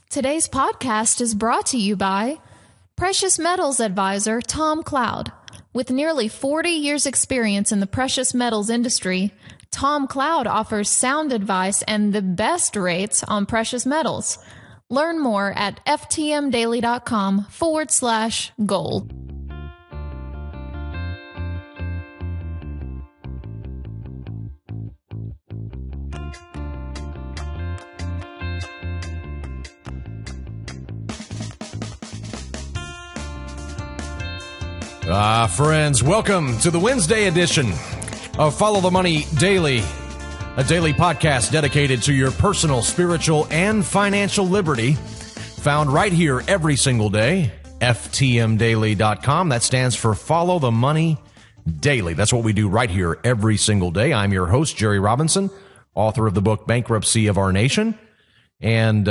Today's podcast is brought to you by Precious Metals Advisor Tom Cloud. With nearly 40 years' experience in the precious metals industry, Tom Cloud offers sound advice and the best rates on precious metals. Learn more at ftmdaily.com/gold. Friends, welcome to the Wednesday edition of Follow the Money Daily, a daily podcast dedicated to your personal, spiritual, and financial liberty, found right here every single day, ftmdaily.com. That stands for Follow the Money Daily. That's what we do right here every single day. I'm your host, Jerry Robinson, author of the book Bankruptcy of Our Nation, and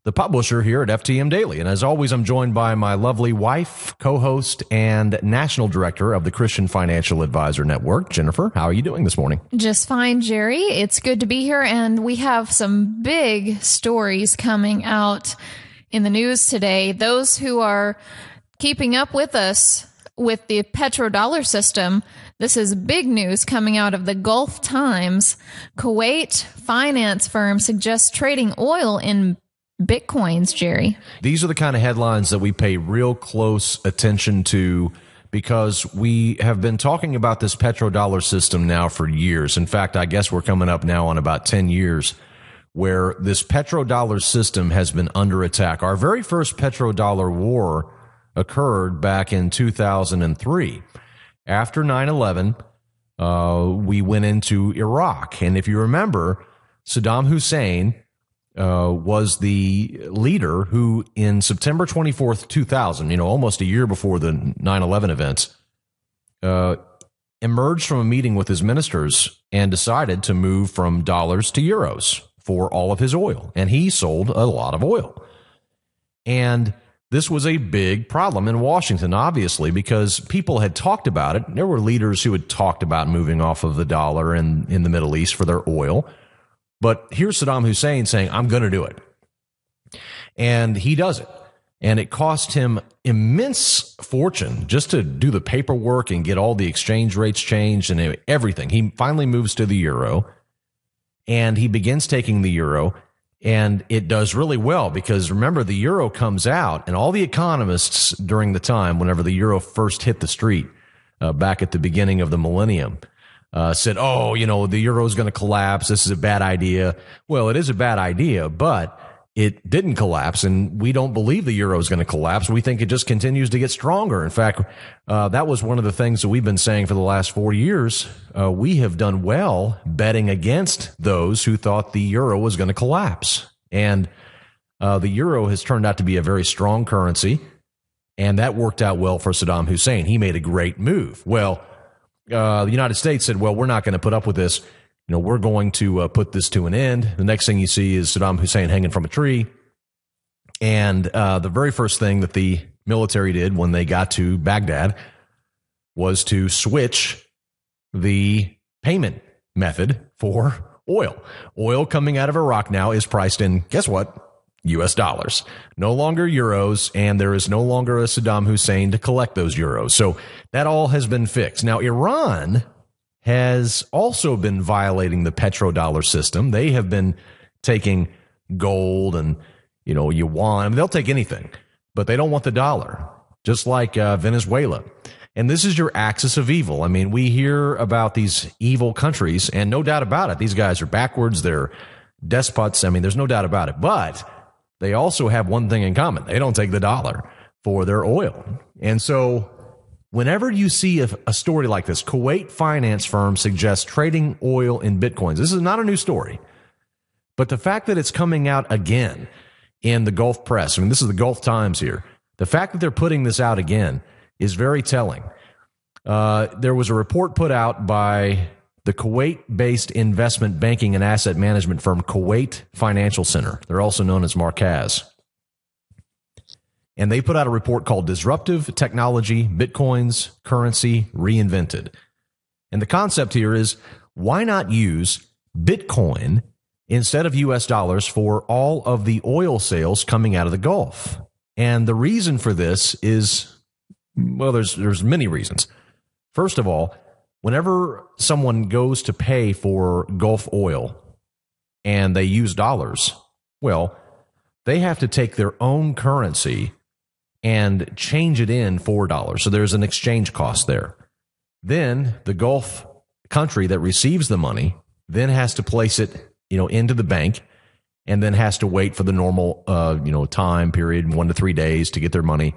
the publisher here at FTM Daily. And as always, I'm joined by my lovely wife, co-host, and national director of the Christian Financial Advisor Network, Jennifer. How are you doing this morning? Just fine, Jerry. It's good to be here, and we have some big stories coming out in the news today. Those who are keeping up with us with the petrodollar system, this is big news coming out of the Gulf Times. Kuwait finance firm suggests trading oil in Bitcoins, Jerry. These are the kind of headlines that we pay real close attention to because we have been talking about this petrodollar system now for years. In fact, I guess we're coming up now on about 10 years where this petrodollar system has been under attack. Our very first petrodollar war occurred back in 2003. After 9/11, we went into Iraq. And if you remember, Saddam Hussein was the leader who in September 24th, 2000, almost a year before the 9/11 events, emerged from a meeting with his ministers and decided to move from dollars to euros for all of his oil. And he sold a lot of oil. And this was a big problem in Washington, obviously, because people had talked about it. There were leaders who had talked about moving off of the dollar in the Middle East for their oil. But here's Saddam Hussein saying, I'm going to do it. And he does it. And it cost him immense fortune just to do the paperwork and get all the exchange rates changed and everything. He finally moves to the euro and he begins taking the euro. And it does really well because, remember, the euro comes out and all the economists during the time, whenever the euro first hit the street back at the beginning of the millennium, said, the euro is going to collapse. This is a bad idea. Well, it is a bad idea, but it didn't collapse, and we don't believe the euro is going to collapse. We think it just continues to get stronger. In fact, that was one of the things that we've been saying for the last 4 years. We have done well betting against those who thought the euro was going to collapse. And the euro has turned out to be a very strong currency, and that worked out well for Saddam Hussein. He made a great move. Well, the United States said, well, we're not going to put up with this. We're going to put this to an end. The next thing you see is Saddam Hussein hanging from a tree. And the very first thing that the military did when they got to Baghdad was to switch the payment method for oil. Oil coming out of Iraq now is priced in, guess what? U.S. dollars, no longer euros, and there is no longer a Saddam Hussein to collect those euros. So that all has been fixed. Now, Iran has also been violating the petrodollar system. They have been taking gold and, yuan. I mean, they'll take anything, but they don't want the dollar, just like Venezuela. And this is your axis of evil. I mean, we hear about these evil countries, and no doubt about it, these guys are backwards. They're despots. I mean, there's no doubt about it. But they also have one thing in common. They don't take the dollar for their oil. And so whenever you see a story like this, Kuwait finance firm suggests trading oil in Bitcoins. This is not a new story. But the fact that it's coming out again in the Gulf press, I mean, this is the Gulf Times here. The fact that they're putting this out again is very telling. There was a report put out by the Kuwait-based investment banking and asset management firm Kuwait Financial Center. They're also known as Markaz. And they put out a report called Disruptive Technology, Bitcoin's Currency Reinvented. And the concept here is, why not use Bitcoin instead of US dollars for all of the oil sales coming out of the Gulf. And the reason for this is, well, there's many reasons. First of all, whenever someone goes to pay for Gulf oil and they use dollars, well, they have to take their own currency and change it in for dollars. So there's an exchange cost there. Then the Gulf country that receives the money then has to place it, into the bank, and then has to wait for the normal, time period, 1 to 3 days to get their money.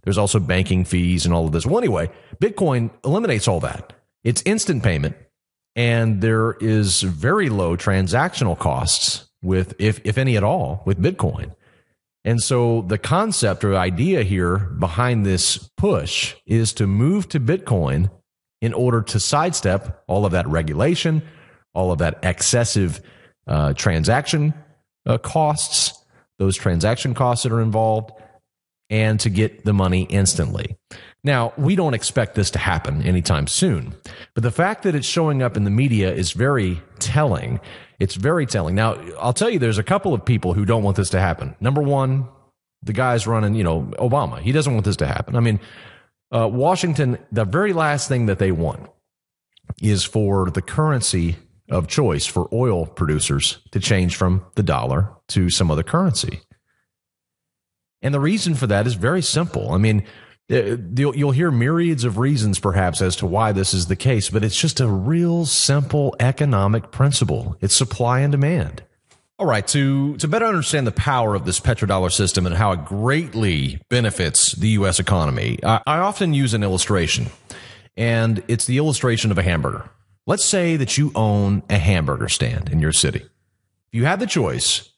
There's also banking fees and all of this. Well, anyway, Bitcoin eliminates all that. It's instant payment, and there is very low transactional costs with, if any at all, with Bitcoin. And so the concept or idea here behind this push is to move to Bitcoin in order to sidestep all of that regulation, all of that excessive transaction costs, those transaction costs that are involved, and to get the money instantly. Now, we don't expect this to happen anytime soon, but the fact that it's showing up in the media is very telling. It's very telling. Now, I'll tell you, there's a couple of people who don't want this to happen. Number one, the guy's running, Obama. He doesn't want this to happen. I mean, Washington, the very last thing that they want is for the currency of choice for oil producers to change from the dollar to some other currency. And the reason for that is very simple. I mean, you'll hear myriads of reasons perhaps as to why this is the case, but it's just a real simple economic principle. It's supply and demand. All right, to better understand the power of this petrodollar system and how it greatly benefits the U.S. economy, I often use an illustration, and it's the illustration of a hamburger. Let's say that you own a hamburger stand in your city. If you had the choice,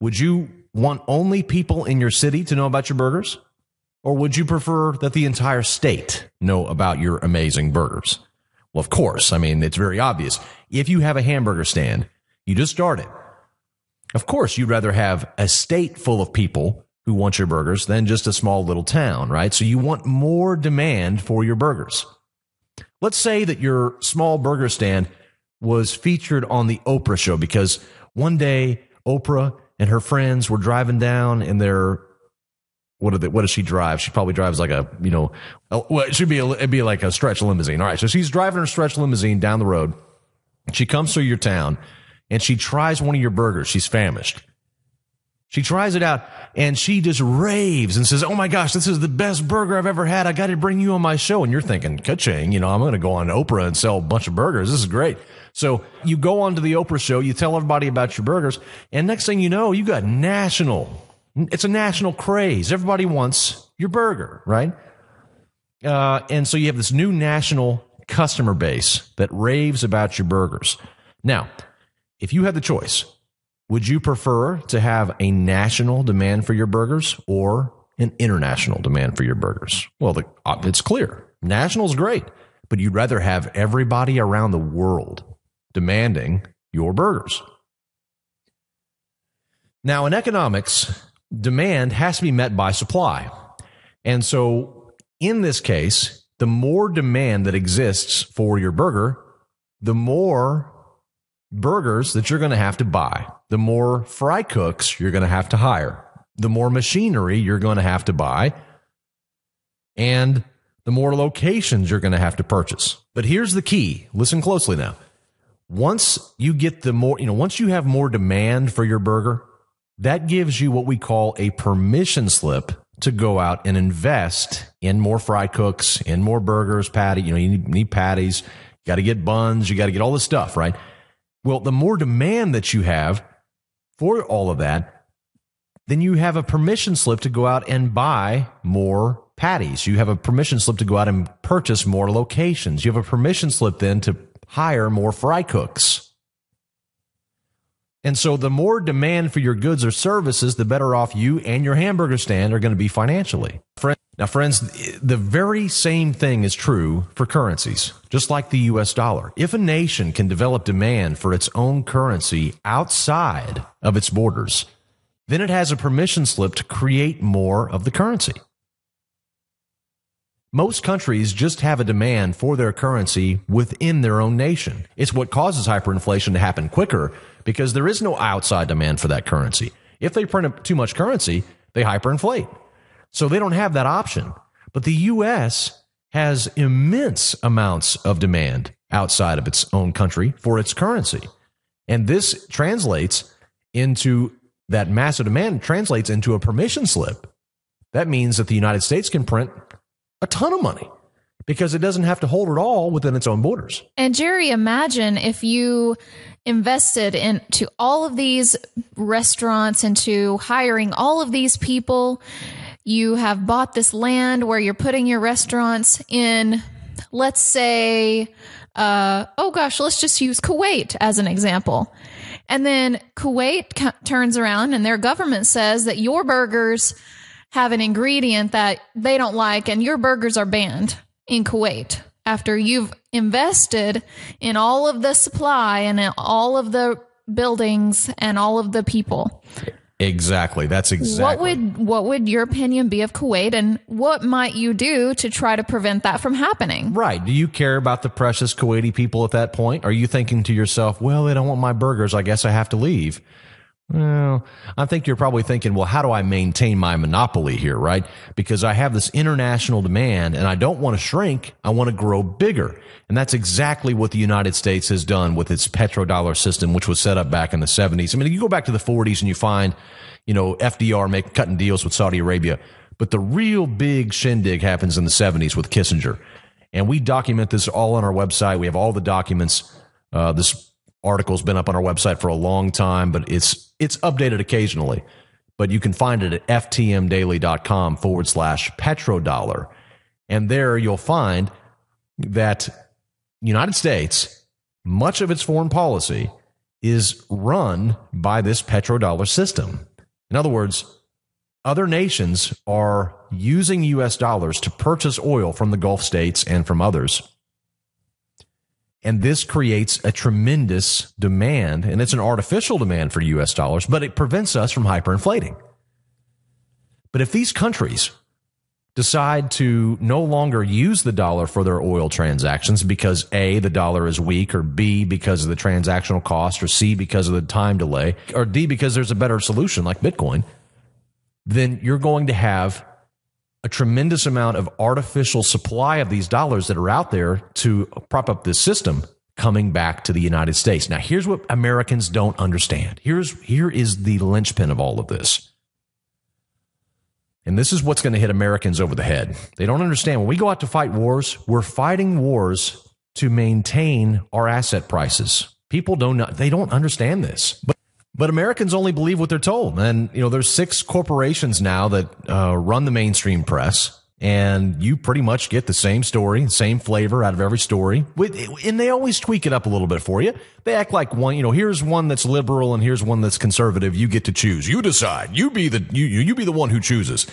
would you want only people in your city to know about your burgers? Or would you prefer that the entire state know about your amazing burgers? Well, of course. I mean, it's very obvious. If you have a hamburger stand, you just started. Of course, you'd rather have a state full of people who want your burgers than just a small little town, right? So you want more demand for your burgers. Let's say that your small burger stand was featured on the Oprah show because one day Oprah and her friends were driving down in their, what does she drive? She probably drives like it'd be like a stretch limousine. All right. So she's driving her stretch limousine down the road. She comes through your town and she tries one of your burgers. She's famished. She tries it out and she just raves and says, "Oh my gosh, this is the best burger I've ever had. I got to bring you on my show." And you're thinking, ka-ching, I'm going to go on Oprah and sell a bunch of burgers. This is great. So you go on to the Oprah show, you tell everybody about your burgers, and next thing you know, you got it's a national craze. Everybody wants your burger, right? And so you have this new national customer base that raves about your burgers. Now, if you had the choice, would you prefer to have a national demand for your burgers or an international demand for your burgers? Well, it's clear. National's great, but you'd rather have everybody around the world demanding your burgers. Now, in economics, demand has to be met by supply. And so in this case, the more demand that exists for your burger, the more burgers that you're going to have to buy, the more fry cooks you're going to have to hire, the more machinery you're going to have to buy, and the more locations you're going to have to purchase. But here's the key. Listen closely now. Once you get once you have more demand for your burger, that gives you what we call a permission slip to go out and invest in more fry cooks, in more burgers, you need patties, you got to get buns, you got to get all this stuff, right? Well, the more demand that you have for all of that, then you have a permission slip to go out and buy more patties. You have a permission slip to go out and purchase more locations. You have a permission slip then to hire more fry cooks. And so the more demand for your goods or services, the better off you and your hamburger stand are going to be financially. Now, friends, the very same thing is true for currencies, just like the U.S. dollar. If a nation can develop demand for its own currency outside of its borders, then it has a permission slip to create more of the currency. Most countries just have a demand for their currency within their own nation. It's what causes hyperinflation to happen quicker because there is no outside demand for that currency. If they print up too much currency, they hyperinflate. So they don't have that option. But the U.S. has immense amounts of demand outside of its own country for its currency. And this translates into that massive demand translates into a permission slip. That means that the United States can print a ton of money because it doesn't have to hold it all within its own borders. And Jerry, imagine if you invested into all of these restaurants, into hiring all of these people. You have bought this land where you're putting your restaurants in, let's say, let's just use Kuwait as an example. And then Kuwait turns around and their government says that your burgers have an ingredient that they don't like and your burgers are banned in Kuwait after you've invested in all of the supply and in all of the buildings and all of the people. Exactly. That's exactly. What would your opinion be of Kuwait, and what might you do to try to prevent that from happening? Right. Do you care about the precious Kuwaiti people at that point? Are you thinking to yourself, well, they don't want my burgers, I guess I have to leave? Well, I think you're probably thinking, well, how do I maintain my monopoly here, right? Because I have this international demand and I don't want to shrink. I want to grow bigger. And that's exactly what the United States has done with its petrodollar system, which was set up back in the 70s. I mean, you go back to the 40s and you find, FDR cutting deals with Saudi Arabia. But the real big shindig happens in the 70s with Kissinger. And we document this all on our website. We have all the documents. This article's been up on our website for a long time, but it's updated occasionally. But you can find it at ftmdaily.com/petrodollar. And there you'll find that United States, much of its foreign policy is run by this petrodollar system. In other words, other nations are using U.S. dollars to purchase oil from the Gulf states and from others. And this creates a tremendous demand, and it's an artificial demand for U.S. dollars, but it prevents us from hyperinflating. But if these countries decide to no longer use the dollar for their oil transactions because A, the dollar is weak, or B, because of the transactional cost, or C, because of the time delay, or D, because there's a better solution like Bitcoin, then you're going to have a tremendous amount of artificial supply of these dollars that are out there to prop up this system coming back to the United States. Now, here's what Americans don't understand. Here is the linchpin of all of this. And this is what's going to hit Americans over the head. They don't understand. When we go out to fight wars, we're fighting wars to maintain our asset prices. People don't understand this. But Americans only believe what they're told. And, there's 6 corporations now that run the mainstream press, and you pretty much get the same story, same flavor out of every story. And they always tweak it up a little bit for you. They act like here's one that's liberal and here's one that's conservative. You get to choose. You decide. You be the one who chooses.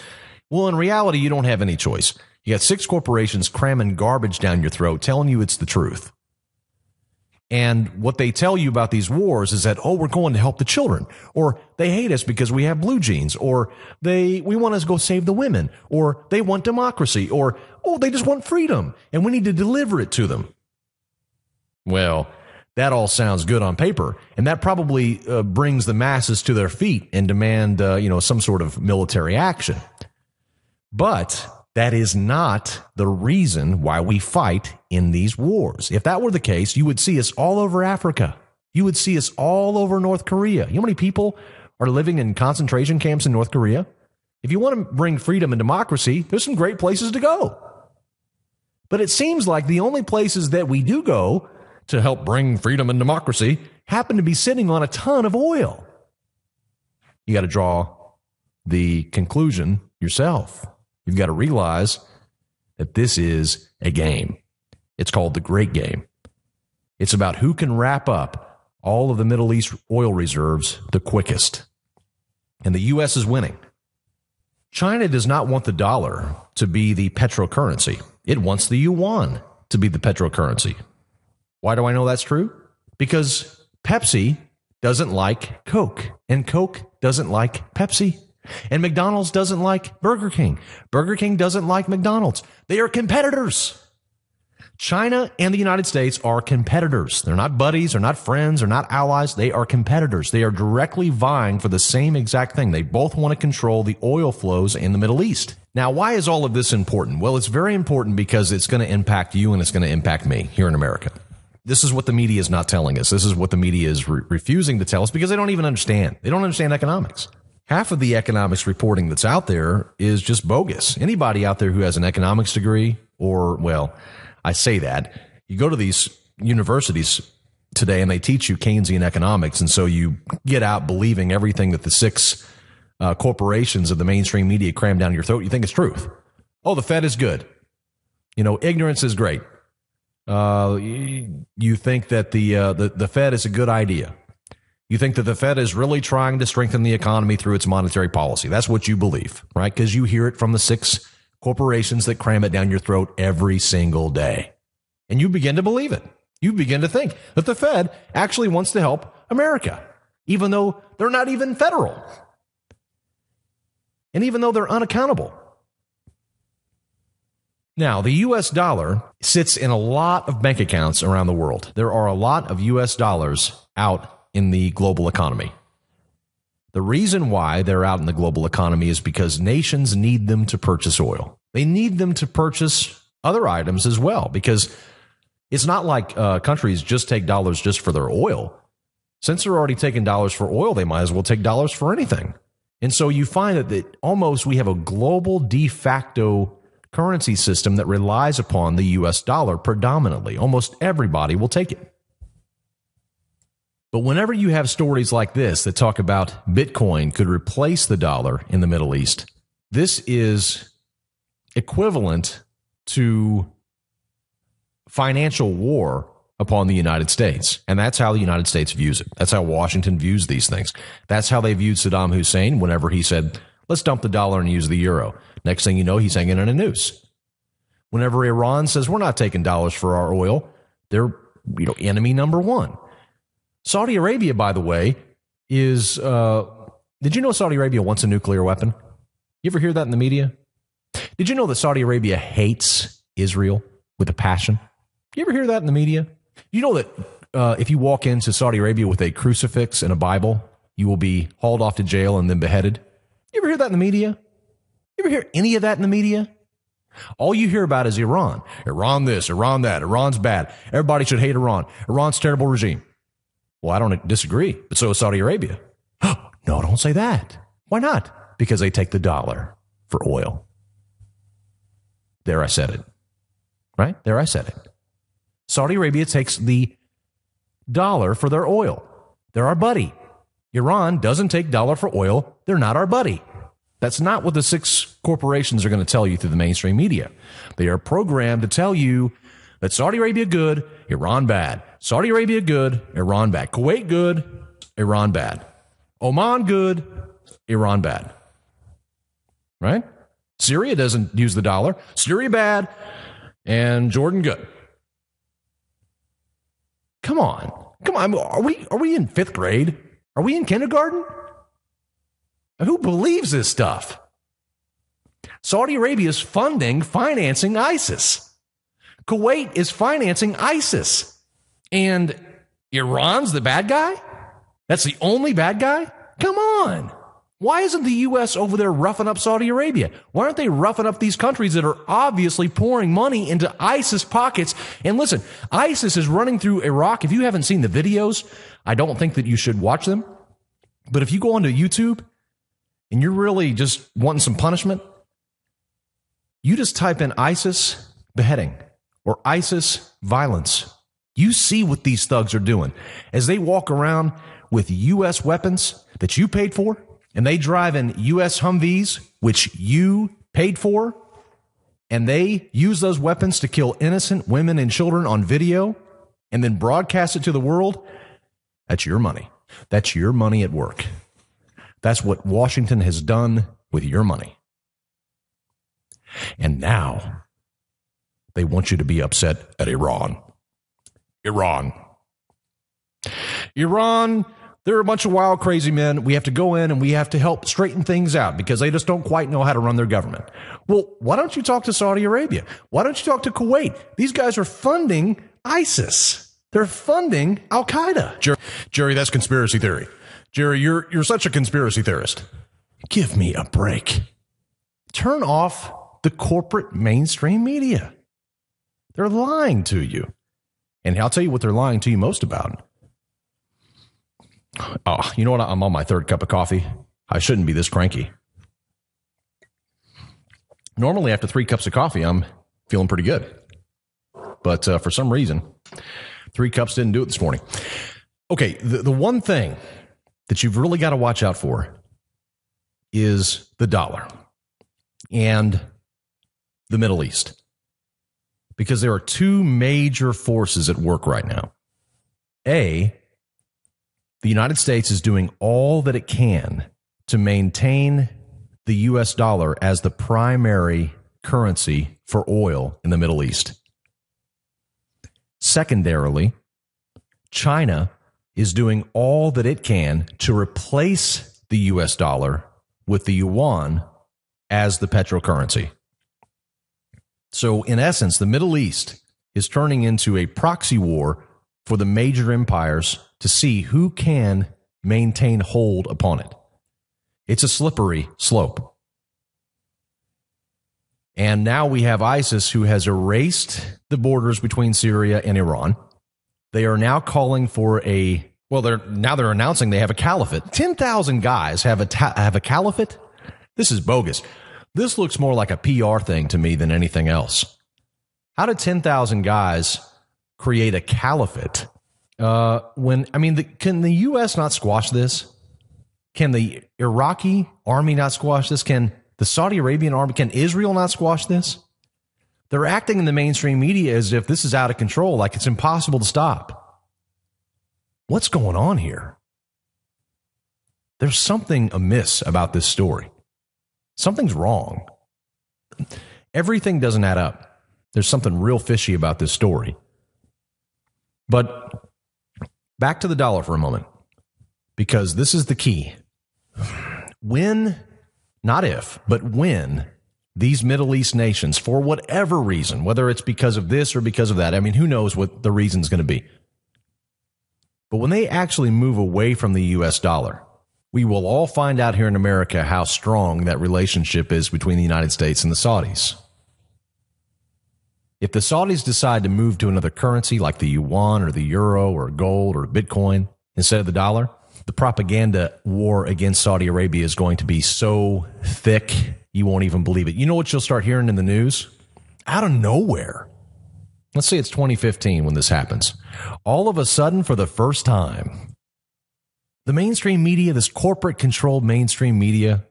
Well, in reality, you don't have any choice. You got 6 corporations cramming garbage down your throat, telling you it's the truth. And what they tell you about these wars is that, we're going to help the children, or they hate us because we have blue jeans, or we want to go save the women, or they want democracy, or, they just want freedom and we need to deliver it to them. Well, that all sounds good on paper, and that probably brings the masses to their feet and demand, some sort of military action. But that is not the reason why we fight in these wars. If that were the case, you would see us all over Africa. You would see us all over North Korea. You know how many people are living in concentration camps in North Korea? If you want to bring freedom and democracy, there's some great places to go. But it seems like the only places that we do go to help bring freedom and democracy happen to be sitting on a ton of oil. You got to draw the conclusion yourself. You've got to realize that this is a game. It's called the Great Game. It's about who can wrap up all of the Middle East oil reserves the quickest. And the U.S. is winning. China does not want the dollar to be the petrocurrency. It wants the yuan to be the petrocurrency. Why do I know that's true? Because Pepsi doesn't like Coke, and Coke doesn't like Pepsi. And McDonald's doesn't like Burger King. Burger King doesn't like McDonald's. They are competitors. China and the United States are competitors. They're not buddies, they're not friends, they're not allies. They are competitors. They are directly vying for the same exact thing. They both want to control the oil flows in the Middle East. Now, why is all of this important? Well, it's very important because it's going to impact you and it's going to impact me here in America. This is what the media is not telling us. This is what the media is refusing to tell us because they don't even understand. They don't understand economics. Half of the economics reporting that's out there is just bogus. Anybody out there who has an economics degree or, well, I say that. You go to these universities today and they teach you Keynesian economics, and so you get out believing everything that the six corporations of the mainstream media cram down your throat. You think it's truth. Oh, the Fed is good. Ignorance is great. You think that the Fed is a good idea. You think that the Fed is really trying to strengthen the economy through its monetary policy. That's what you believe, right? Because you hear it from the six corporations that cram it down your throat every single day. And you begin to believe it. You begin to think that the Fed actually wants to help America, even though they're not even federal. And even though they're unaccountable. Now, the U.S. dollar sits in a lot of bank accounts around the world. There are a lot of U.S. dollars out in the global economy. The reason why they're out in the global economy is because nations need them to purchase oil. They need them to purchase other items as well, because it's not like countries just take dollars just for their oil. Since they're already taking dollars for oil, they might as well take dollars for anything. And so you find that almost we have a global de facto currency system that relies upon the U.S. dollar predominantly. Almost everybody will take it. But whenever you have stories like this that talk about Bitcoin could replace the dollar in the Middle East, this is equivalent to financial war upon the United States. And that's how the United States views it. That's how Washington views these things. That's how they viewed Saddam Hussein whenever he said, let's dump the dollar and use the euro. Next thing you know, he's hanging in a noose. Whenever Iran says, we're not taking dollars for our oil, they're enemy number one. Saudi Arabia, by the way, is, did you know Saudi Arabia wants a nuclear weapon? You ever hear that in the media? Did you know that Saudi Arabia hates Israel with a passion? You ever hear that in the media? You know that if you walk into Saudi Arabia with a crucifix and a Bible, you will be hauled off to jail and then beheaded? You ever hear that in the media? You ever hear any of that in the media? All you hear about is Iran. Iran this, Iran that, Iran's bad. Everybody should hate Iran. Iran's a terrible regime. Well, I don't disagree, but so is Saudi Arabia. No, don't say that. Why not? Because they take the dollar for oil. There I said it. Right? There I said it. Saudi Arabia takes the dollar for their oil. They're our buddy. Iran doesn't take dollar for oil. They're not our buddy. That's not what the six corporations are going to tell you through the mainstream media. They are programmed to tell you that Saudi Arabia good, Iran bad. Saudi Arabia good, Iran bad. Kuwait good, Iran bad. Oman good, Iran bad. Right? Syria doesn't use the dollar. Syria bad, and Jordan good. Come on. Are we in fifth grade? Are we in kindergarten? Who believes this stuff? Saudi Arabia is financing ISIS. Kuwait is financing ISIS. And Iran's the bad guy? That's the only bad guy? Come on. Why isn't the U.S. over there roughing up Saudi Arabia? Why aren't they roughing up these countries that are obviously pouring money into ISIS pockets? And listen, ISIS is running through Iraq. If you haven't seen the videos, I don't think that you should watch them. But if you go onto YouTube and you're really just wanting some punishment, you just type in ISIS beheading or ISIS violence. You see what these thugs are doing as they walk around with U.S. weapons that you paid for, and they drive in U.S. Humvees, which you paid for, and they use those weapons to kill innocent women and children on video and then broadcast it to the world. That's your money. That's your money at work. That's what Washington has done with your money. And now they want you to be upset at Iran. Iran They're a bunch of wild, crazy men. We have to go in and we have to help straighten things out because they just don't quite know how to run their government. Well, why don't you talk to Saudi Arabia? Why don't you talk to Kuwait? These guys are funding ISIS. They're funding Al-Qaeda. Jerry, that's conspiracy theory. Jerry, you're such a conspiracy theorist. Give me a break. Turn off the corporate mainstream media. They're lying to you. And I'll tell you what they're lying to you most about. Oh, you know what? I'm on my third cup of coffee. I shouldn't be this cranky. Normally, after 3 cups of coffee, I'm feeling pretty good. But for some reason, 3 cups didn't do it this morning. Okay, the one thing that you've really got to watch out for is the dollar and the Middle East. Because there are 2 major forces at work right now. A, the United States is doing all that it can to maintain the U.S. dollar as the primary currency for oil in the Middle East. Secondarily, China is doing all that it can to replace the U.S. dollar with the yuan as the petrocurrency. So, in essence, the Middle East is turning into a proxy war for the major empires to see who can maintain hold upon it. It's a slippery slope. And now we have ISIS, who has erased the borders between Syria and Iran. They are now calling for they're announcing they have a caliphate. 10,000 guys have a caliphate? This is bogus. This looks more like a PR thing to me than anything else. How did 10,000 guys create a caliphate? Can the U.S. not squash this? Can the Iraqi army not squash this? Can the Saudi Arabian army, can Israel not squash this? They're acting in the mainstream media as if this is out of control, like it's impossible to stop. What's going on here? There's something amiss about this story. Something's wrong. Everything doesn't add up. There's something real fishy about this story. But back to the dollar for a moment, because this is the key. When, not if, but when these Middle East nations, for whatever reason, whether it's because of this or because of that, I mean, who knows what the reason's going to be. But when they actually move away from the U.S. dollar, we will all find out here in America how strong that relationship is between the United States and the Saudis. If the Saudis decide to move to another currency like the yuan or the euro or gold or Bitcoin instead of the dollar, the propaganda war against Saudi Arabia is going to be so thick you won't even believe it. You know what you'll start hearing in the news? Out of nowhere. Let's say it's 2015 when this happens. All of a sudden, for the first time, the mainstream media, this corporate-controlled mainstream media,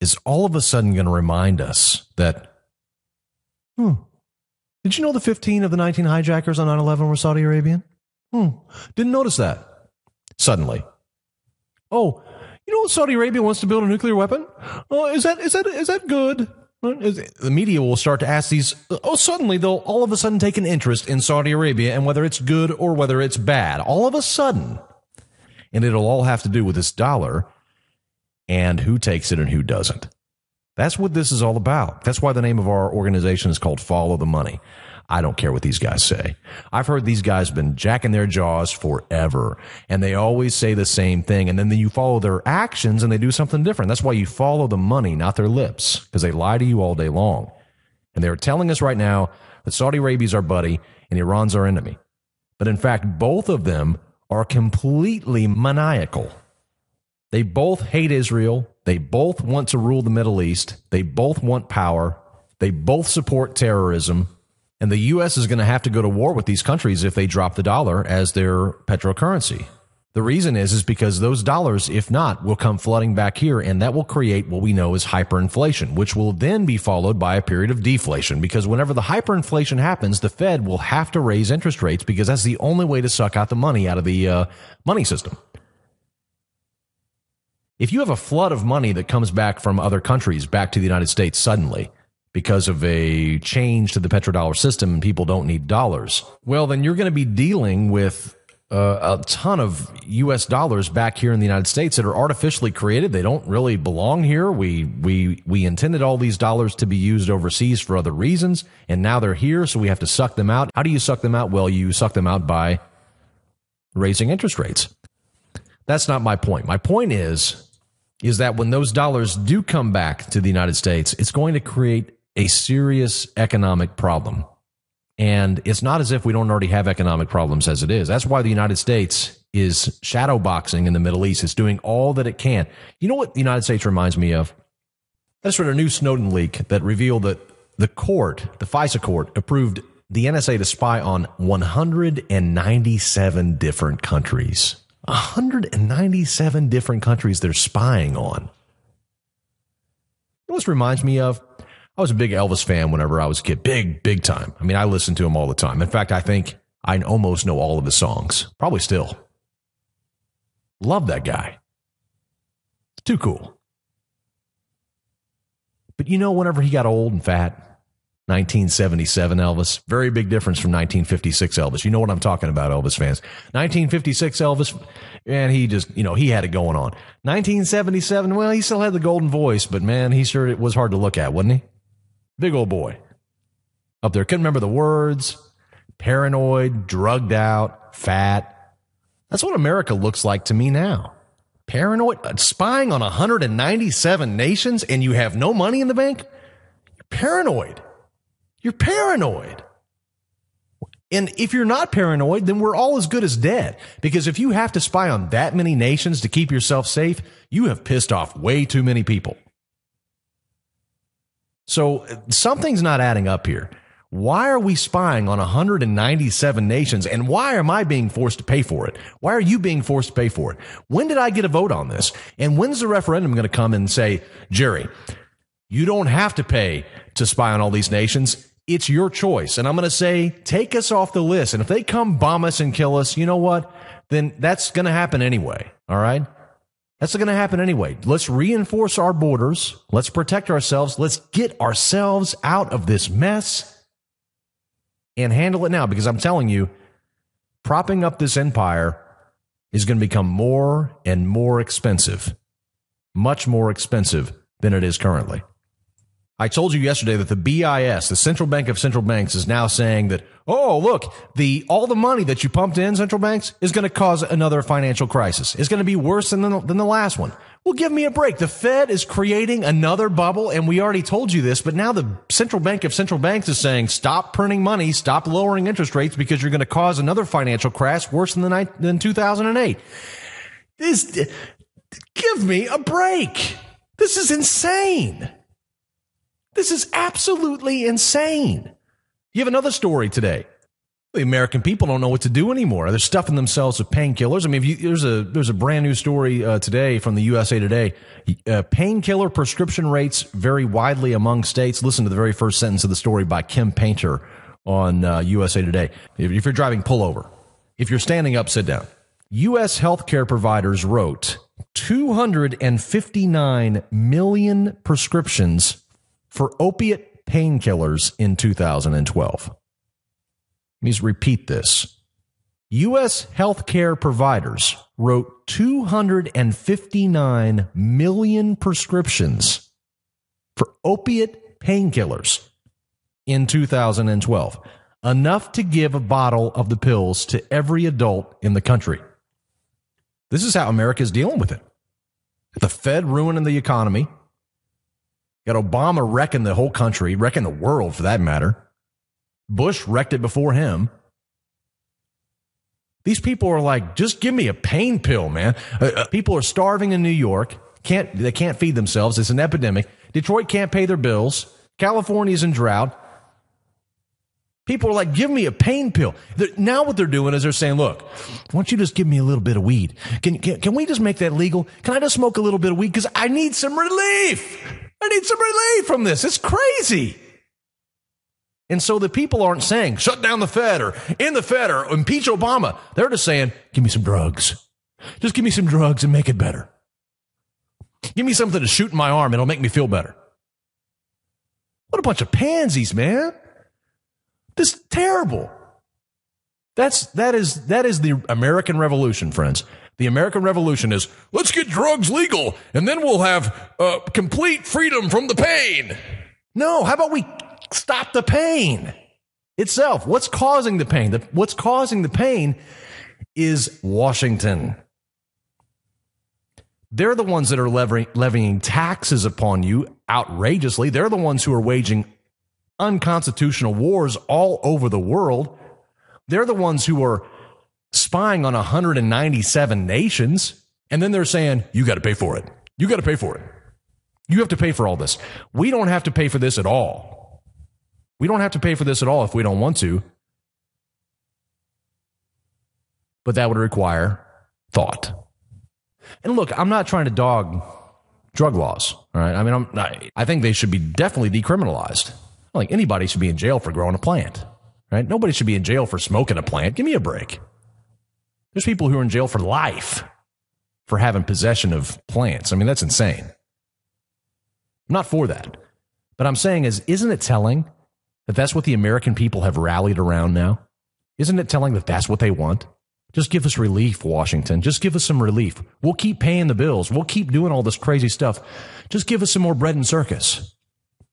is all of a sudden going to remind us that, did you know the 15 of the 19 hijackers on 9/11 were Saudi Arabian? Didn't notice that. Suddenly. Oh, you know Saudi Arabia wants to build a nuclear weapon? Oh, is that good? The media will start to ask these. Suddenly they'll all of a sudden take an interest in Saudi Arabia and whether it's good or whether it's bad. All of a sudden. And it'll all have to do with this dollar and who takes it and who doesn't. That's what this is all about. That's why the name of our organization is called Follow the Money. I don't care what these guys say. I've heard these guys have been jacking their jaws forever, and they always say the same thing, and then you follow their actions and they do something different. That's why you follow the money, not their lips, because they lie to you all day long. And they're telling us right now that Saudi Arabia's our buddy and Iran's our enemy. But in fact, both of them are completely maniacal. They both hate Israel. They both want to rule the Middle East. They both want power. They both support terrorism. And the U.S. is going to have to go to war with these countries if they drop the dollar as their petrocurrency. The reason is because those dollars, if not, will come flooding back here, and that will create what we know as hyperinflation, which will then be followed by a period of deflation, because whenever the hyperinflation happens, the Fed will have to raise interest rates because that's the only way to suck out the money out of the money system. If you have a flood of money that comes back from other countries back to the United States suddenly because of a change to the petrodollar system and people don't need dollars, well, then you're going to be dealing with a ton of U.S. dollars back here in the United States that are artificially created. They don't really belong here. We intended all these dollars to be used overseas for other reasons, and now they're here, so we have to suck them out. How do you suck them out? Well, you suck them out by raising interest rates. That's not my point. My point is that when those dollars do come back to the United States, it's going to create a serious economic problem. And it's not as if we don't already have economic problems as it is. That's why the United States is shadowboxing in the Middle East. It's doing all that it can. You know what the United States reminds me of? I just read a new Snowden leak that revealed that the FISA court, approved the NSA to spy on 197 different countries. 197 different countries they're spying on. You know what this reminds me of? I was a big Elvis fan whenever I was a kid. Big time. I mean, I listened to him all the time. In fact, I think I almost know all of his songs. Probably still. Love that guy. Too cool. But you know, whenever he got old and fat, 1977 Elvis, very big difference from 1956 Elvis. You know what I'm talking about, Elvis fans. 1956 Elvis, and he just, he had it going on. 1977, well, he still had the golden voice, but man, he sure it was hard to look at, wasn't he? Big old boy. Up there, couldn't remember the words, paranoid, drugged out, fat. That's what America looks like to me now. Paranoid, spying on 197 nations, and you have no money in the bank? You're paranoid. You're paranoid. And if you're not paranoid, then we're all as good as dead. Because if you have to spy on that many nations to keep yourself safe, you have pissed off way too many people. So something's not adding up here. Why are we spying on 197 nations? And why am I being forced to pay for it? Why are you being forced to pay for it? When did I get a vote on this? And when's the referendum going to come and say, Jerry, you don't have to pay to spy on all these nations. It's your choice. And I'm going to say, take us off the list. And if they come bomb us and kill us, you know what? Then that's going to happen anyway. All right? That's going to happen anyway. Let's reinforce our borders. Let's protect ourselves. Let's get ourselves out of this mess and handle it now. Because I'm telling you, propping up this empire is going to become more and more expensive. Much more expensive than it is currently. I told you yesterday that the BIS, the Central Bank of Central Banks, is now saying that, oh, look, all the money that you pumped in, central banks, is going to cause another financial crisis. It's going to be worse than the last one. Well, give me a break. The Fed is creating another bubble, and we already told you this, but now the Central Bank of Central Banks is saying, stop printing money, stop lowering interest rates, because you're going to cause another financial crash worse than 2008. Give me a break. This is insane. This is absolutely insane. You have another story today. The American people don't know what to do anymore. They're stuffing themselves with painkillers. I mean, there's a brand new story today from the USA Today. Painkiller prescription rates vary widely among states. Listen to the very first sentence of the story by Kim Painter on USA Today. If you're driving, pull over. If you're standing up, sit down. U.S. healthcare providers wrote 259 million prescriptions for opiate painkillers in 2012. Let me just repeat this. U.S. healthcare providers wrote 259 million prescriptions for opiate painkillers in 2012, enough to give a bottle of the pills to every adult in the country. This is how America is dealing with it. The Fed ruining the economy. Got Obama wrecking the whole country, wrecking the world for that matter. Bush wrecked it before him. These people are like, just give me a pain pill, man. People are starving in New York. They can't feed themselves. It's an epidemic. Detroit can't pay their bills. California's in drought. People are like, give me a pain pill. Now what they're doing is they're saying, look, why don't you just give me a little bit of weed? Can we just make that legal? Can I just smoke a little bit of weed? Because I need some relief. I need some relief from this. It's crazy. And so the people aren't saying, shut down the Fed or in the Fed or impeach Obama. They're just saying, give me some drugs. Just give me some drugs and make it better. Give me something to shoot in my arm. It'll make me feel better. What a bunch of pansies, man. This is terrible. That is the American Revolution, friends. The American Revolution is, let's get drugs legal, and then we'll have complete freedom from the pain. No, how about we stop the pain itself? What's causing the pain? What's causing the pain is Washington. They're the ones that are levying taxes upon you outrageously. They're the ones who are waging unconstitutional wars all over the world. They're the ones who are spying on 197 nations, and then they're saying, you got to pay for it. You got to pay for it. You have to pay for all this. We don't have to pay for this at all. We don't have to pay for this at all if we don't want to. But that would require thought. And look, I'm not trying to dog drug laws. All right. I mean, I think they should be definitely decriminalized. Like anybody should be in jail for growing a plant. Right? Nobody should be in jail for smoking a plant. Give me a break. There's people who are in jail for life for having possession of plants. I mean, that's insane. I'm not for that. But I'm saying isn't it telling that that's what the American people have rallied around now? Isn't it telling that that's what they want? Just give us relief, Washington. Just give us some relief. We'll keep paying the bills. We'll keep doing all this crazy stuff. Just give us some more bread and circus.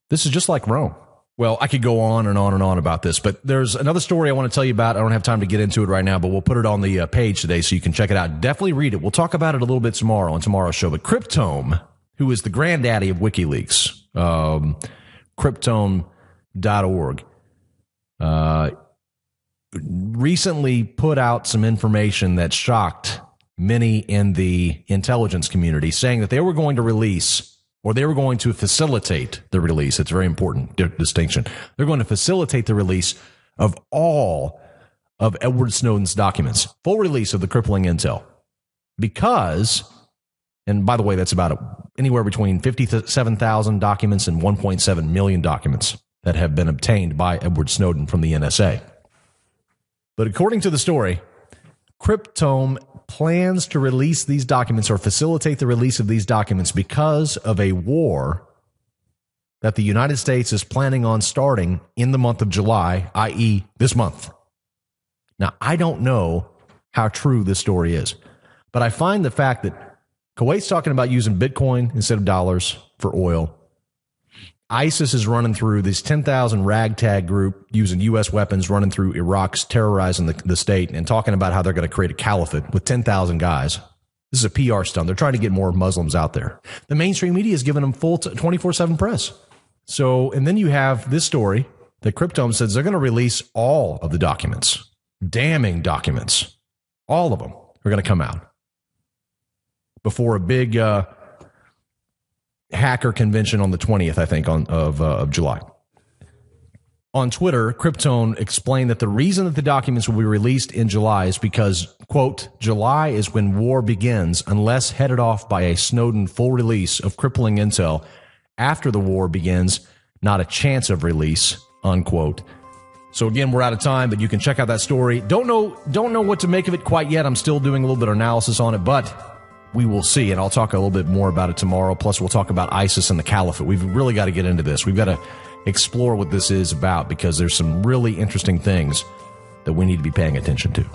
This is just like Rome. Well, I could go on and on and on about this, but there's another story I want to tell you about. I don't have time to get into it right now, but we'll put it on the page today so you can check it out. Definitely read it. We'll talk about it a little bit tomorrow on tomorrow's show. But Cryptome, who is the granddaddy of WikiLeaks, Cryptome.org, recently put out some information that shocked many in the intelligence community, saying that they were going to release, or they were going to facilitate the release. It's a very important distinction. They're going to facilitate the release of all of Edward Snowden's documents, full release of the crippling intel. Because, and by the way, that's about anywhere between 57,000 documents and 1.7 million documents that have been obtained by Edward Snowden from the NSA. But according to the story, Cryptome plans to release these documents or facilitate the release of these documents because of a war that the United States is planning on starting in the month of July, i.e. this month. Now, I don't know how true this story is, but I find the fact that Kuwait's talking about using Bitcoin instead of dollars for oil. ISIS is running through this 10,000 ragtag group using U.S. weapons, running through Iraq's terrorizing the state and talking about how they're going to create a caliphate with 10,000 guys. This is a PR stunt. They're trying to get more Muslims out there. The mainstream media is giving them full 24/7 press. So, and then you have this story that Cryptome says they're going to release all of the documents, damning documents. All of them are going to come out before a big hacker convention on the 20th, I think, of July. On Twitter, Cryptome explained that the reason that the documents will be released in July is because, quote, July is when war begins unless headed off by a Snowden full release of crippling intel. After the war begins, not a chance of release, unquote. So again, we're out of time, but you can check out that story. Don't know what to make of it quite yet. I'm still doing a little bit of analysis on it, but we will see, and I'll talk a little bit more about it tomorrow. Plus, we'll talk about ISIS and the caliphate. We've really got to get into this. We've got to explore what this is about because there's some really interesting things that we need to be paying attention to.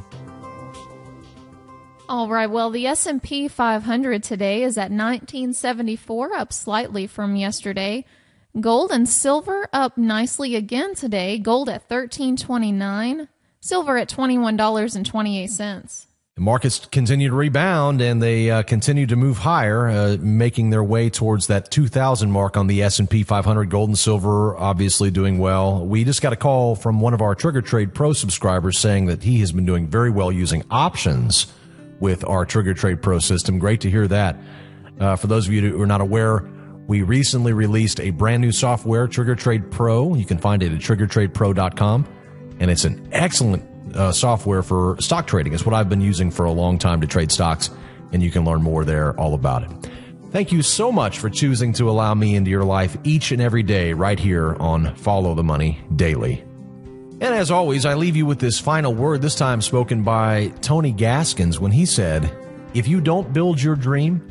All right. Well, the S&P 500 today is at 1974, up slightly from yesterday. Gold and silver up nicely again today. Gold at $13.29, silver at $21.28. The markets continue to rebound, and they continue to move higher, making their way towards that 2,000 mark on the S&P 500. Gold and silver obviously doing well. We just got a call from one of our Trigger Trade Pro subscribers saying that he has been doing very well using options with our Trigger Trade Pro system. Great to hear that. For those of you who are not aware, we recently released a brand new software, Trigger Trade Pro. You can find it at triggertradepro.com, and it's an excellent software for stock trading. It's what I've been using for a long time to trade stocks, and you can learn more there all about it. Thank you so much for choosing to allow me into your life each and every day right here on Follow the Money Daily. And as always, I leave you with this final word, this time spoken by Tony Gaskins when he said, if you don't build your dream,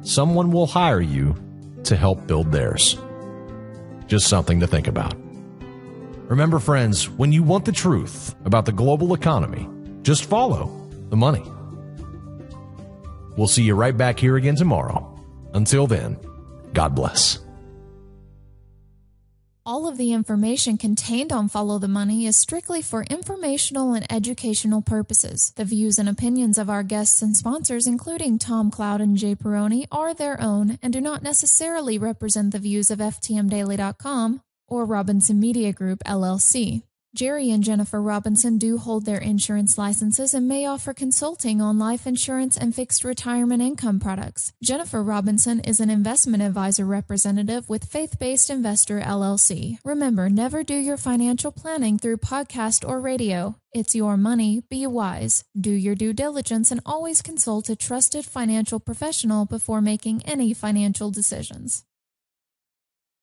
someone will hire you to help build theirs. Just something to think about. Remember, friends, when you want the truth about the global economy, just follow the money. We'll see you right back here again tomorrow. Until then, God bless. All of the information contained on Follow the Money is strictly for informational and educational purposes. The views and opinions of our guests and sponsors, including Tom Cloud and Jay Peroni, are their own and do not necessarily represent the views of FTMDaily.com or Robinson Media Group, LLC. Jerry and Jennifer Robinson do hold their insurance licenses and may offer consulting on life insurance and fixed retirement income products. Jennifer Robinson is an investment advisor representative with Faith-Based Investor, LLC. Remember, never do your financial planning through podcast or radio. It's your money. Be wise. Do your due diligence and always consult a trusted financial professional before making any financial decisions.